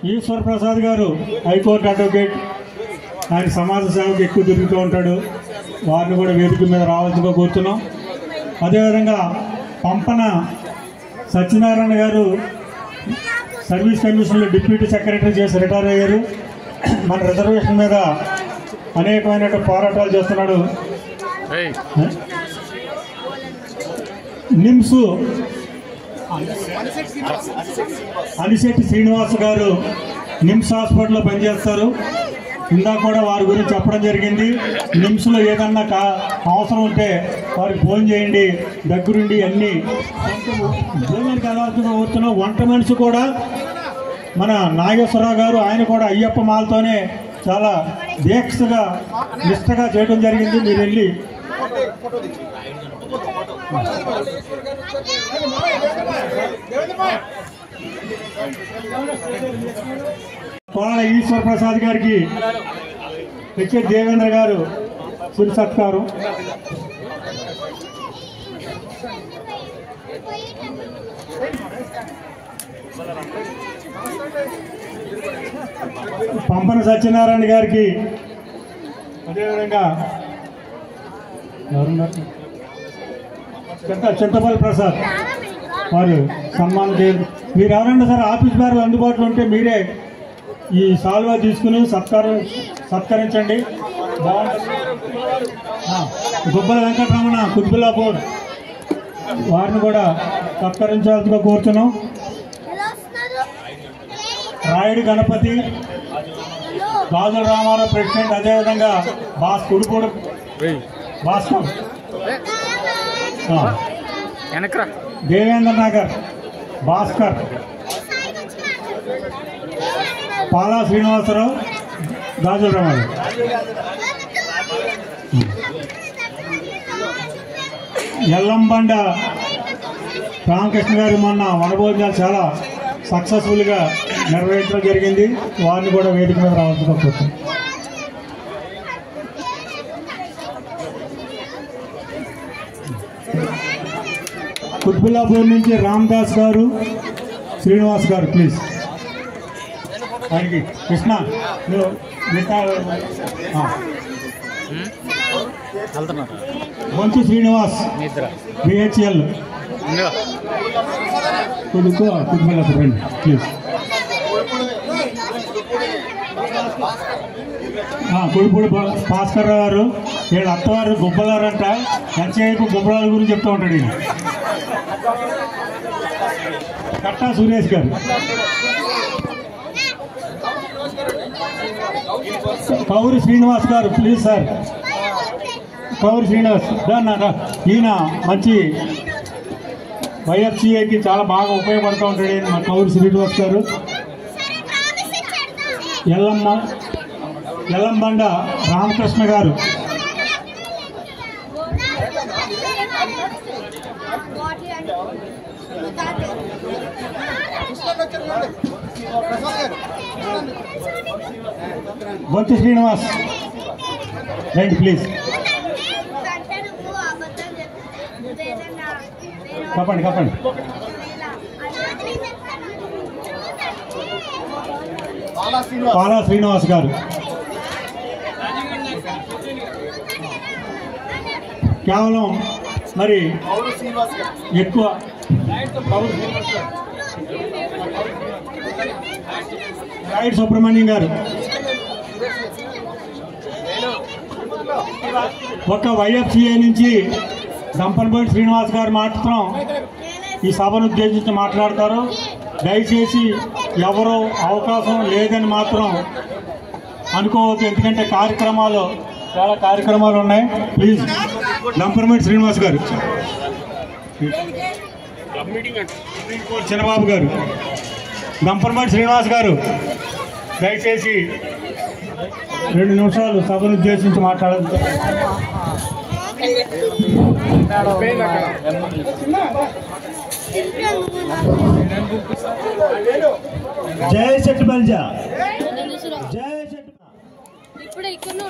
ఈశ్వర్ ప్రసాద్ గారు high court advocate, ఆయన సమాజ సేవకు ఎక్కువ తిరుగుతూ ఉంటాడు. వారిని కూడా వేదిక మీద రావాల్సిందిగా కోరుతున్నాం. అదేవిధంగా పంపన సత్యనారాయణ గారు సర్వీస్ కమిషన్లో డిప్యూటీ సెక్రటరీ చేసి రిటైర్ అయ్యారు. మన రిజర్వేషన్ మీద అనేకమైన పోరాటాలు చేస్తున్నాడు. నిమ్స్ అనిశెట్టి శ్రీనివాస్ గారు నిమ్స్ హాస్పిటల్లో పనిచేస్తారు. ఇందాక కూడా వారి గురించి చెప్పడం జరిగింది. నిమ్స్లో ఏదన్నా అవసరం ఉంటే వారికి ఫోన్ చేయండి, దగ్గరుండి అన్నీ భోజనానికి వెళ్ళాల్సిందిగా కూర్చున్నాం. వంట మనిషి కూడా మన నాగేశ్వరరావు గారు, ఆయన కూడా అయ్యప్ప మాలతోనే చాలా దీక్షగా నిష్టగా చేయడం జరిగింది. మీరు వెళ్ళి కోళ్ళ ఈశ్వర్ ప్రసాద్ గారికి హెచ్ఎస్ దేవేంద్ర గారు చిరు సత్కారం. పంపన సత్యనారాయణ గారికి, అదేవిధంగా చింతపల్లి ప్రసాద్ వారు సన్మానం చేయాలి. మీరు ఎవరైనా సరే ఆఫీస్ బార్ అందుబాటులో ఉంటే మీరే ఈ సాల్వా తీసుకుని సత్కరించండి. బాగుంటుంది. గుబ్బల వెంకటరమణ కుత్బుల్లాపూర్ వారిని కూడా సత్కరించాల్సిగా కోరుతున్నాం. రాయుడు గణపతి, గాజుల రామారావు ప్రెసిడెంట్, అదేవిధంగా కుడుపూడు భాస్కర్, దేవేంద్ర నగర్ భాస్కర్, పాలా శ్రీనివాసరావు, గాజుల రామారావు. ఎల్లంబండ రామకృష్ణ గారు మొన్న వనభోజనాలు చాలా సక్సెస్ఫుల్గా నిర్వహించడం జరిగింది. వారిని కూడా వేదిక మీద రావాల్సిందిగా కోరుతున్నాం. కుత్బుల్లాపూర్ నుంచి రామదాస్ గారు, శ్రీనివాస్ గారు ప్లీజ్. ఆయనకి కృష్ణ మంచు శ్రీనివాస్ బిహెచ్ఎల్ కుత్బుల్లాపూర్ రండి ప్లీజ్. కుడిపూడి భాస్కర్ గారు, వీళ్ళ అత్తవారు గుబ్బలారంట, ఎంతసేపు గుబ్బలాల గురించి చెప్తూ ఉంటాడు ఈయన. కట్టా సురేష్ గారు, కౌరి శ్రీనివాస్ గారు ప్లీజ్ సార్. కౌరి శ్రీనివాస్ ఈయన మంచి వైఎఫ్సిఐకి చాలా బాగా ఉపయోగపడుతూ ఉంటాడు ఈయన. కౌరి శ్రీనివాస్ గారు. ఎల్లంబండ రామకృష్ణ గారు, బొత్తి శ్రీనివాస్ రైట్ ప్లీజ్. కప్పండి పాలా శ్రీనివాస్ గారు. కేవలం మరి ఎక్కువ రాయుడు సుబ్రహ్మణ్యం గారు. ఒక వైఎఫ్సిఐ నుంచి దంపనపల్లి శ్రీనివాస్ గారు మాత్రం ఈ సభను ఉద్దేశించి మాట్లాడతారు. దయచేసి ఎవరో అవకాశం లేదని మాత్రం అనుకోవద్దు, ఎందుకంటే చాలా కార్యక్రమాలు ఉన్నాయి. ప్లీజ్ దంపనపల్లి శ్రీనివాస్ గారు. చిన్నబాబు గారు, దంపనపల్లి శ్రీనివాస్ గారు దయచేసి 2 నిమిషాలు సభను ఉద్దేశించి మాట్లాడాలి. జై శెట్టి బల్జ, జై శెట్టి.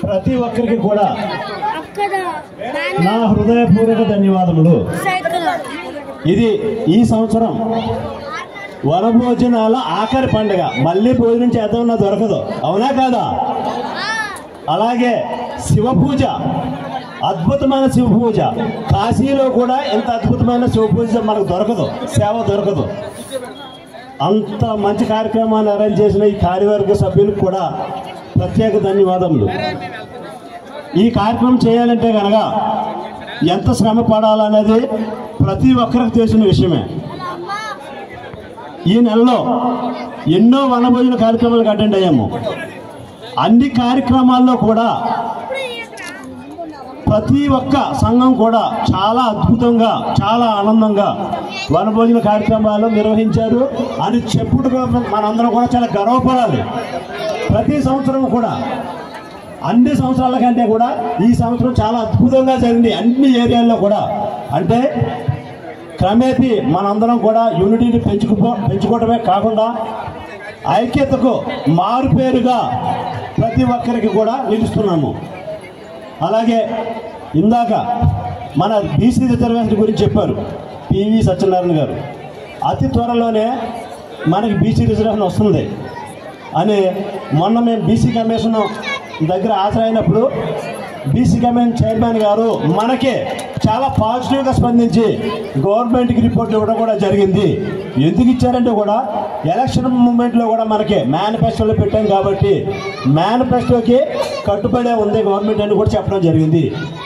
ప్రతి ఒక్కరికి కూడా నా హృదయపూర్వక ధన్యవాదములు. ఇది ఈ సంవత్సరం వనభోజనాల ఆఖరి పండుగ. మళ్ళీ భోజనం చేద్దామన్నా దొరకదు, అవునా కాదా? అలాగే శివ పూజ, అద్భుతమైన శివ పూజ. కాశీలో కూడా ఇంత అద్భుతమైన శివ పూజ మనకు దొరకదు, సేవ దొరకదు. అంత మంచి కార్యక్రమాన్ని అరేంజ్ చేసిన ఈ కార్యవర్గ సభ్యులకు కూడా ప్రత్యేక ధన్యవాదములు. ఈ కార్యక్రమం చేయాలంటే కనుక ఎంత శ్రమ పడాలనేది ప్రతి ఒక్కరికి తెలిసిన విషయమే. ఈ నెలలో ఎన్నో వనభోజన కార్యక్రమాలకు అటెండ్ అయ్యాము. అన్ని కార్యక్రమాల్లో కూడా ప్రతి ఒక్క సంఘం కూడా చాలా అద్భుతంగా, చాలా ఆనందంగా వనభోజన కార్యక్రమాలు నిర్వహించారు అని చెప్పుడుగా మనందరం కూడా చాలా గర్వపడాలి. ప్రతి సంవత్సరం కూడా, అన్ని సంవత్సరాల కంటే కూడా ఈ సంవత్సరం చాలా అద్భుతంగా జరిగింది అన్ని ఏరియాల్లో కూడా. అంటే క్రమేపీ మనందరం కూడా యూనిటీని పెంచుకోవడమే కాకుండా ఐక్యతకు మారుపేరుగా ప్రతి ఒక్కరికి కూడా నిలుస్తున్నాము. అలాగే ఇందాక మన బీసీ రిజర్వేషన్ గురించి చెప్పారు పివి సత్యనారాయణ గారు. అతి త్వరలోనే మనకి బీసీ రిజర్వేషన్ వస్తుంది అని మొన్న మేము బీసీ కమిషన్ దగ్గర హాజరైనప్పుడు బీసీ కమిషన్ చైర్మన్ గారు మనకి చాలా పాజిటివ్గా స్పందించి గవర్నమెంట్కి రిపోర్ట్ ఇవ్వడం కూడా జరిగింది. ఎందుకు ఇచ్చారంటే కూడా ఎలక్షన్ మూమెంట్లో కూడా మనకి మేనిఫెస్టోలో పెట్టాం కాబట్టి మేనిఫెస్టోకి కట్టుబడే ఉంది గవర్నమెంట్ అని కూడా చెప్పడం జరిగింది.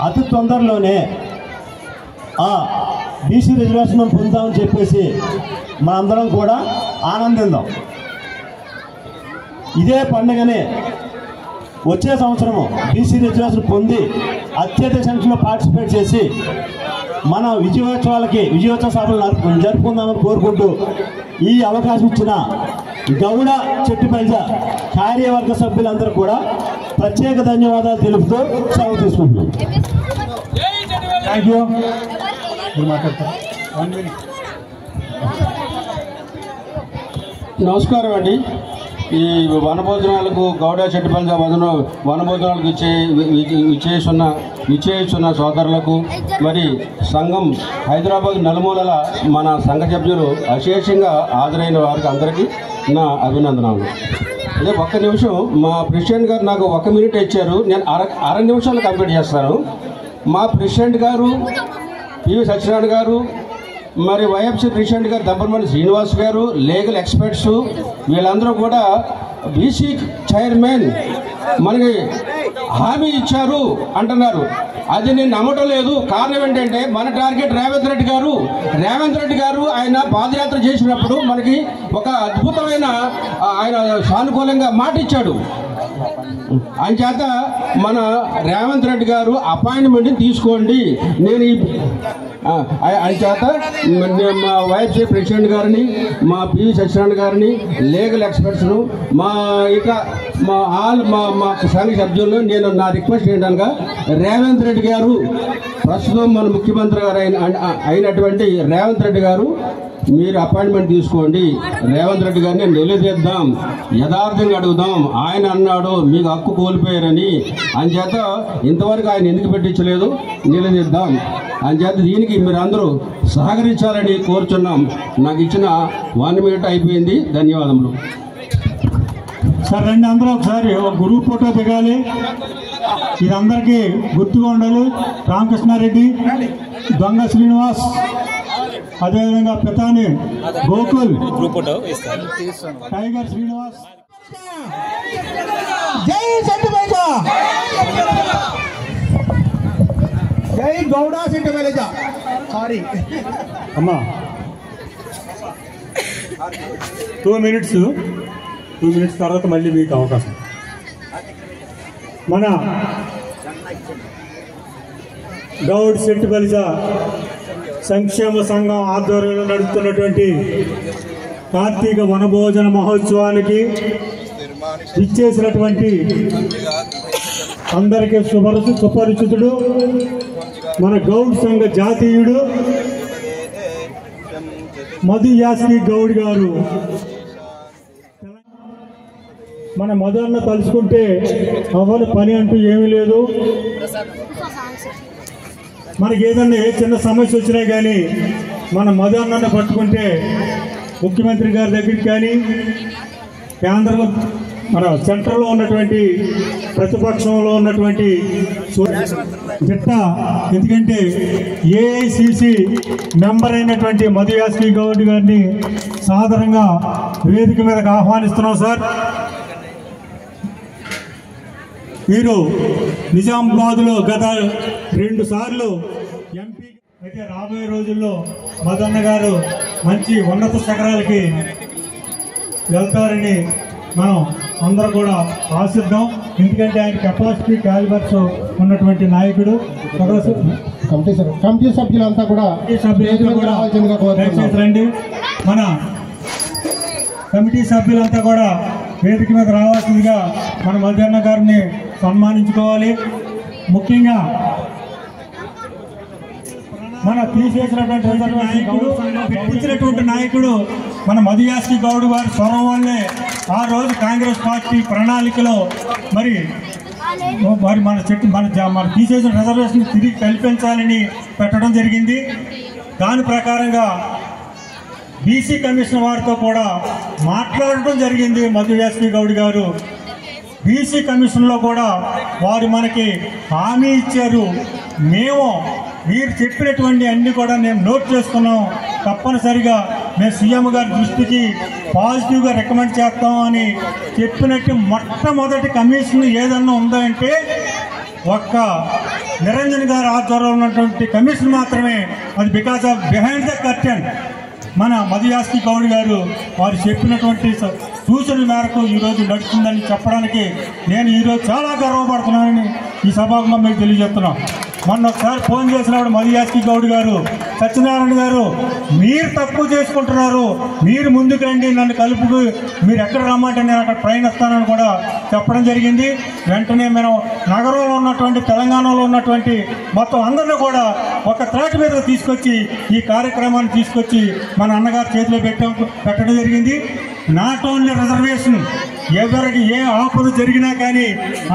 అతి తొందరలోనే బీసీ రిజర్వేషన్ పొందామని చెప్పేసి మనందరం కూడా ఆనందిద్దాం. ఇదే పండుగనే వచ్చే సంవత్సరము బీసీ రిజర్వేషన్ పొంది అత్యధిక సంఖ్యలో పార్టిసిపేట్ చేసి మన విజయోత్సవ సభలు జరుపుకుందామని కోరుకుంటూ ఈ అవకాశం ఇచ్చిన గౌడ చెట్టుపల్లి కార్యవర్గ సభ్యులందరూ కూడా ప్రత్యేక ధన్యవాదాలు తెలుపుతూ సెలవు తీసుకుంటున్నాం. Thank you. నమస్కారం అండి. ఈ వనభోజనాలకు గౌడ చెట్టుపల్లి వనభోజనాలకు విచ్చేస్తున్న సోదరులకు, మరి సంఘం హైదరాబాద్ నలుమూలల మన సంఘ సభ్యులు అశేషంగా హాజరైన వారికి అందరికీ నా అభినందనలు. అదే ఒక్క నిమిషం, మా ప్రెసిడెంట్ గారు నాకు 1 మినిట్ ఇచ్చారు. నేను అర నిమిషాలు కంప్లీట్ చేస్తాను. మా ప్రెసిడెంట్ గారు పివి సత్యనారాయణ గారు, మరి వైఎఫ్సీ ప్రెసిడెంట్ గారు దంపరమణి శ్రీనివాస్ గారు, లీగల్ ఎక్స్పర్ట్స్, వీళ్ళందరూ కూడా బీసీ చైర్మన్ మనకి హామీ ఇచ్చారు అంటున్నారు. అది నేను నమ్మటం లేదు. కారణం ఏంటంటే మన టార్గెట్ రేవంత్ రెడ్డి గారు ఆయన పాదయాత్ర చేసినప్పుడు మనకి ఒక అద్భుతమైన ఆయన సానుకూలంగా మాట ఇచ్చాడు. అంచేత మన రేవంత్ రెడ్డి గారు అపాయింట్మెంట్ తీసుకోండి. నేను అంచేత మా వైఎఫ్సీ ప్రెసిడెంట్ గారిని, మా పివి సత్యనారాయణ గారిని, లీగల్ ఎక్స్పర్ట్స్ను, మా సంఘ సభ్యులను నేను నా రిక్వెస్ట్ ఏంటనగా, రేవంత్ రెడ్డి గారు ప్రస్తుతం మన ముఖ్యమంత్రి గారు అయినటువంటి రేవంత్ రెడ్డి గారు మీరు అపాయింట్మెంట్ తీసుకోండి. రేవంత్ రెడ్డి గారిని నిలదీద్దాం, యథార్థంగా అడుగుదాం. ఆయన అన్నాడు మీకు హక్కు కోల్పోయారని, అంచేత ఇంతవరకు ఆయన ఎందుకు పెట్టించలేదు, నిలదీద్దాం. అంచేత దీనికి మీరు అందరూ సహకరించాలని కోరుచున్నాం. నాకు ఇచ్చిన 1 మినిట్ అయిపోయింది. ధన్యవాదములు. సార్ రండి, అందరూ ఒకసారి ఒక గ్రూప్ ఫోటో దిగాలి. ఇది అందరికీ గుర్తుగా ఉండాలి. రామకృష్ణారెడ్డి, దొంగ శ్రీనివాస్, అదేవిధంగా పితాని గోకుల్, టైగర్ శ్రీనివాస్. జై చెట్టుపల్లి, జై గౌడ చెట్టుపల్లి. సారీ అమ్మా, 2 మినిట్స్ తర్వాత మళ్ళీ మీకు అవకాశం. మన గౌడ్ చెట్టుపల్లి సంక్షేమ సంఘం ఆధ్వర్యంలో నడుస్తున్నటువంటి కార్తీక వనభోజన మహోత్సవానికి ఇచ్చేసినటువంటి అందరికీ సుపరిచితుడు, మన గౌడ్ సంఘ జాతీయుడు మధు యాస్కి గౌడ్ గారు. మన మదర్ను తలుచుకుంటే అవ్వని పని అంటూ ఏమీ లేదు. మనకి ఏదన్నా చిన్న సమస్య వచ్చినా కానీ మన మదర్నన్ను పట్టుకుంటే ముఖ్యమంత్రి గారి దగ్గరికి కానీ కేంద్రంలో మన సెంట్రల్లో ఉన్నటువంటి ప్రతిపక్షంలో ఉన్నటువంటి దిట్ట, ఎందుకంటే ఏఐసిసి మెంబర్ అయినటువంటి మధు యాస్కి గౌడ్ గారిని సాధారణంగా వేదిక మీదకి ఆహ్వానిస్తున్నాం సార్. మీరు నిజామాబాద్లో గత 2 సార్లు ఎంపీ అయితే రాబోయే రోజుల్లో మదన్న గారు మంచి ఉన్నత శిఖరాలకి వెళ్తారని మనం అందరూ కూడా ఆశిద్దాం. ఎందుకంటే ఆయన కెపాసిటీ క్యాలిబర్స్ ఉన్నటువంటి నాయకుడు. కమిటీ సభ్యులంతా కూడా దయచేసి రండి. మన కమిటీ సభ్యులంతా కూడా వేదిక మీద రావాల్సిందిగా మన మదన్న గారిని సన్మానించుకోవాలి. ముఖ్యంగా మన తీసేసినటువంటి పెట్టించినటువంటి నాయకుడు మన మధు యాస్కి గౌడ్ వారి స్వరం వల్లే ఆ రోజు కాంగ్రెస్ పార్టీ ప్రణాళికలో మరి మన తీసేసిన రిజర్వేషన్ తిరిగి కల్పించాలని పెట్టడం జరిగింది. దాని ప్రకారంగా బీసీ కమిషన్ వారితో కూడా మాట్లాడటం జరిగింది. మధు యాస్కి గౌడ్ గారు బీసీ కమిషన్లో కూడా వారు మనకి హామీ ఇచ్చారు. మీరు చెప్పినటువంటి అన్ని కూడా మేము నోట్ చేసుకున్నాం. తప్పనిసరిగా మేము సీఎం గారి దృష్టికి పాజిటివ్గా రికమెండ్ చేస్తాం అని చెప్పినట్టు మొట్టమొదటి కమిషన్ ఏదన్నా ఉందంటే ఒక్క నిరంజన్ గారి ఆధ్వర్యంలో ఉన్నటువంటి కమిషన్ మాత్రమే. అది because of behind the curtain మన మధు యాస్కి గౌడ్ గారు వారు చెప్పినటువంటి సూచనల మేరకు ఈరోజు నడుస్తుందని చెప్పడానికి నేను ఈరోజు చాలా గర్వపడుతున్నానని ఈ సభాముఖంగా మీకు తెలియజేస్తున్నాం. మొన్న ఒకసారి ఫోన్ చేసినప్పుడు మధు యాస్కి గౌడ్ గారు, సత్యనారాయణ గారు మీరు తక్కువ చేసుకుంటున్నారు, మీరు ముందుకు రండి, నన్ను కలుపుకు మీరు ఎక్కడ రమ్మంటే నేను అక్కడ ట్రైన్ వస్తానని కూడా చెప్పడం జరిగింది. వెంటనే మేము నగరంలో ఉన్నటువంటి తెలంగాణలో ఉన్నటువంటి మొత్తం అందరినీ కూడా ఒక త్రాటి మీద తీసుకొచ్చి ఈ కార్యక్రమాన్ని తీసుకొచ్చి మన అన్నగారి చేతిలో పెట్టడం జరిగింది. నాట్ ఓన్లీ రిజర్వేషన్, ఎవరికి ఏ ఆపద జరిగినా కానీ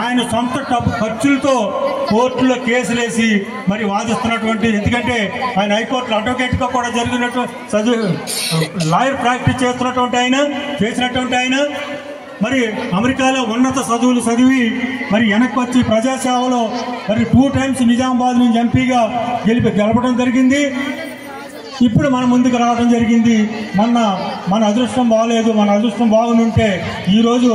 ఆయన సొంత డబ్బు ఖర్చులతో కోర్టులో కేసులేసి మరి వాదిస్తున్నటువంటి, ఎందుకంటే ఆయన హైకోర్టులో అడ్వకేట్గా కూడా లాయర్ ప్రాక్టీస్ చేసినటువంటి ఆయన మరి అమెరికాలో ఉన్నత చదువులు చదివి మరి వెనక్కి వచ్చి ప్రజాసేవలో మరి 2 times నిజామాబాద్ నుంచి ఎంపీగా గెలపడం జరిగింది. ఇప్పుడు మన ముందుకు రావడం జరిగింది. మన అదృష్టం బాగలేదు. మన అదృష్టం బాగుంటే ఈరోజు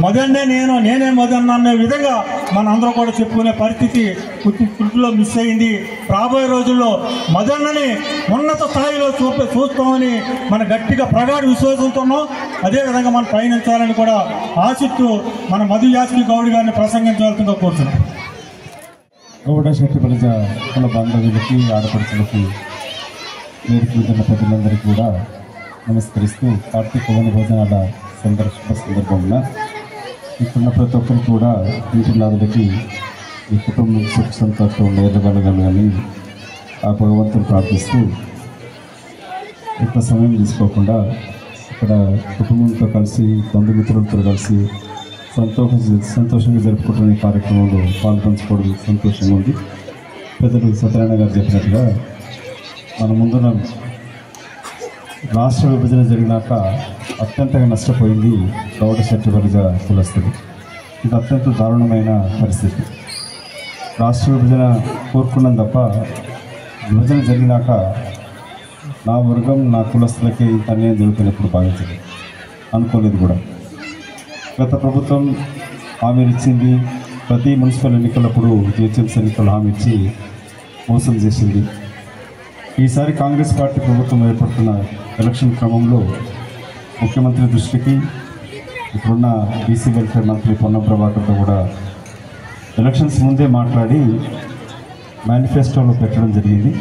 మదన్నే నేనే మదన్న అనే విధంగా మన అందరూ కూడా చెప్పుకునే పరిస్థితి పుట్టులో మిస్ అయింది. రాబోయే రోజుల్లో మదన్నని ఉన్నత స్థాయిలో చూస్తామని మన గట్టిగా ప్రగాఢ విశ్వాసంతో ఉన్నాం. అదేవిధంగా మనం పయనించాలని కూడా ఆశిస్తూ మన మధు యాస్కి గౌడ్ గారిని ప్రసంగించవలసిందిగా కోరుతున్నాం. గౌడ శెట్టి బలిజ కుల బాంధవులకి, ఆడపడుచులకి, వేదికలున్న ప్రజలందరికీ కూడా నమస్కరిస్తూ కార్తీక వన భోజనాల శుభ సందర్భంగా ఇక్కడున్న ప్రతి ఒక్కరికి కూడా ఇంటిలాదులకి ఈ కుటుంబం సుఖ సంతోషం నేర్వగలగాలని ఆ భగవంతుని ప్రార్థిస్తూ ఎక్కువ సమయం తీసుకోకుండా ఇక్కడ కుటుంబంతో కలిసి బంధుమిత్రులతో కలిసి సంతోషంగా జరుపుకుంటున్న ఈ కార్యక్రమంలో పాల్పంచుకోవడం సంతోషంగా ఉంది. పెద్దలు సత్యనారాయణ గారు చెప్పినట్టుగా మన ముందున రాష్ట్ర విభజన జరిగినాక అత్యంతగా నష్టపోయింది గౌడ శెట్టి బలిజ కులస్తులు. ఇది అత్యంత దారుణమైన పరిస్థితి. రాష్ట్ర విభజన కోరుకున్నాం తప్ప విభజన జరిగినాక నా వర్గం నా కులస్తులకి ఇంత అన్యాయం జరుగుతుంది ఎప్పుడు భావించలేదు, అనుకోలేదు కూడా. గత ప్రభుత్వం హామీలు ఇచ్చింది. ప్రతి మున్సిపల్ ఎన్నికలప్పుడు జిహెచ్ఎంసీ ఎన్నికలు హామీ ఇచ్చి మోసం చేసింది. ఈసారి కాంగ్రెస్ పార్టీ ప్రభుత్వం ఏర్పడుతున్న ఎలక్షన్ క్రమంలో ముఖ్యమంత్రి దృష్టికి ఇప్పుడున్న బీసీ వెల్ఫేర్ మంత్రి పొన్నం ప్రభాకర్తో కూడా ఎలక్షన్స్ ముందే మాట్లాడి మేనిఫెస్టోలో పెట్టడం జరిగింది.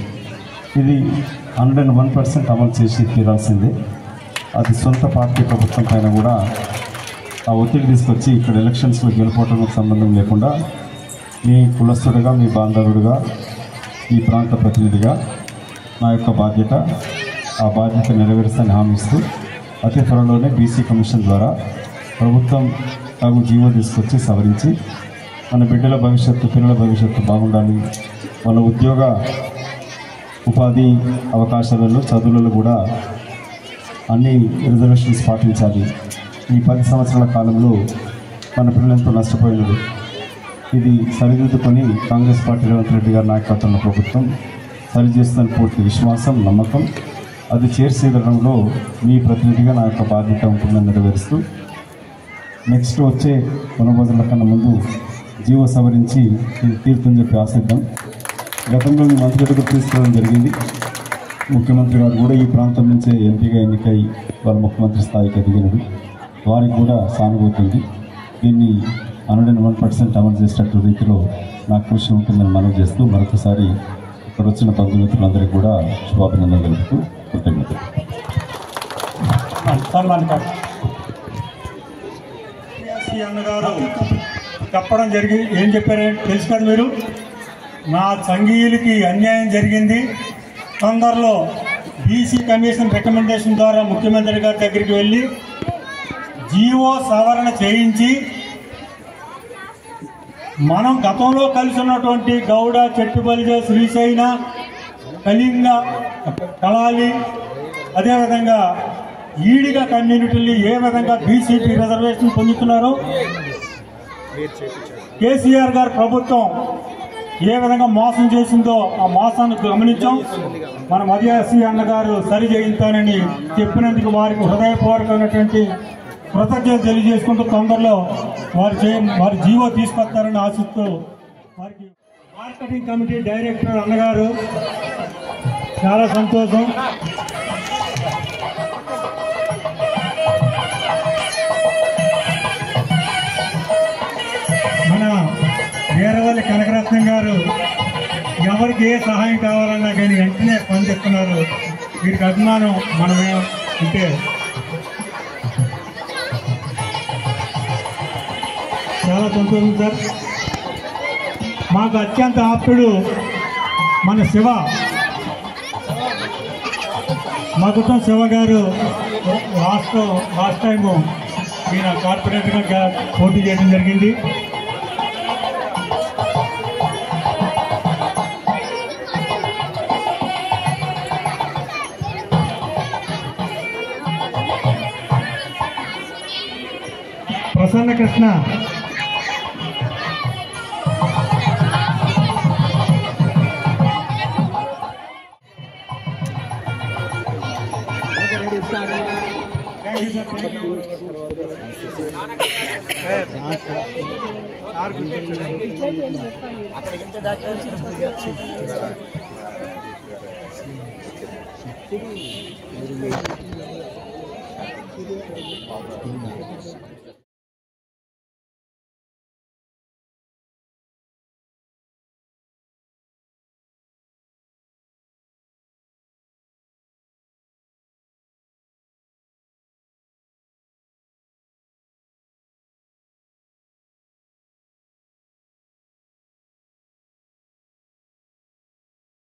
ఇది 101% అమలు చేసి తీరాల్సిందే. అది సొంత పార్టీ ప్రభుత్వం పైన కూడా ఆ ఒత్తిడి తీసుకొచ్చి ఇక్కడ ఎలక్షన్స్లో గెలుపోవడానికి సంబంధం లేకుండా మీ కులస్తుడిగా, మీ బాంధవుడిగా, ఈ ప్రాంత ప్రతినిధిగా నా యొక్క బాధ్యత, ఆ బాధ్యత నెరవేరుస్తానని హామీ ఇస్తూ అతి త్వరలోనే బీసీ కమిషన్ ద్వారా ప్రభుత్వం తగు జీవో తీసుకొచ్చి సవరించి మన బిడ్డల భవిష్యత్తు, పిల్లల భవిష్యత్తు బాగుండాలి, వాళ్ళ ఉద్యోగ ఉపాధి అవకాశాలలో, చదువులలో కూడా అన్ని రిజర్వేషన్స్ పాటించాలి. ఈ 10 సంవత్సరాల కాలంలో మన పిల్లలెంతో నష్టపోయినది. ఇది సరిదిద్దుకొని కాంగ్రెస్ పార్టీ రేవంత్ రెడ్డి గారి నాయకత్వంలో ప్రభుత్వం సరిచేస్తున్న పూర్తి విశ్వాసం, నమ్మకం. అది చేర్చేదడంలో మీ ప్రతినిధిగా నా యొక్క బాధ్యత ఉంటుందని నెరవేరుస్తూ నెక్స్ట్ వచ్చే వనభోజనాల కన్నా ముందు జీవో సవరించి ఇది తీరుతుందని చెప్పి ఆశిద్దాం. గతంలో మీ మంత్రి దగ్గర తీసుకోవడం జరిగింది. ముఖ్యమంత్రి గారు కూడా ఈ ప్రాంతం నుంచే ఎంపీగా ఎన్నికై వాళ్ళ ముఖ్యమంత్రి స్థాయికి ఎదిగినడు. వారికి కూడా సానుభూతి ఉంది. దీన్ని 101% అమలు చేసేటట్టు రీతిలో నాకు కృషి ఉంటుందని మనవి చేస్తూ మరొకసారి ఇక్కడ వచ్చిన బంధుమిత్రులందరికీ కూడా శుభాభినందనలు తెలుపుతూ కృతజ్ఞతలు. అన్నగారు చెప్పడం జరిగింది. ఏం చెప్పారంటే తెలుసు కదా మీరు, నా సంఘీయులకి అన్యాయం జరిగింది. తొందరలో బీసీ కమిషన్ రికమెండేషన్ ద్వారా ముఖ్యమంత్రి గారి దగ్గరికి వెళ్ళి జీవో సవరణ చేయించి మనం గతంలో కలిసి ఉన్నటువంటి గౌడ, చెట్టుబలిజ, శ్రీశైన, కళింగ, కళాలి, అదేవిధంగా ఈడిగా కమ్యూనిటీలు ఏ విధంగా బీసీపీ రిజర్వేషన్ పొందుతున్నారో, కేసీఆర్ గారి ప్రభుత్వం ఏ విధంగా మోసం చేసిందో ఆ మోసాన్ని గమనించాం. మన మదియాసి అన్నగారు సరి చేయించానని చెప్పినందుకు వారికి హృదయపూర్వకమైనటువంటి కృతజ్ఞత తెలియజేసుకుంటూ తొందరలో వారి జీవో తీసుకొస్తారని ఆశిస్తూ వారికి మార్కెటింగ్ కమిటీ డైరెక్టర్ అన్నగారు చాలా సంతోషం. మన వీరవల్లి కనకరత్నం గారు ఎవరికి ఏ సహాయం కావాలన్నా కానీ వెంటనే పనిచేస్తున్నారు. వీరికి అభిమానం మనమే అంటే చాలా సంతోషం సార్. మాకు అత్యంత ఆప్తుడు మన శివ, మా కుటుంబం శివ గారు లాస్ట్ టైము ఈయన కార్పొరేటర్గా పోటీ చేయడం జరిగింది. ప్రసన్న కృష్ణ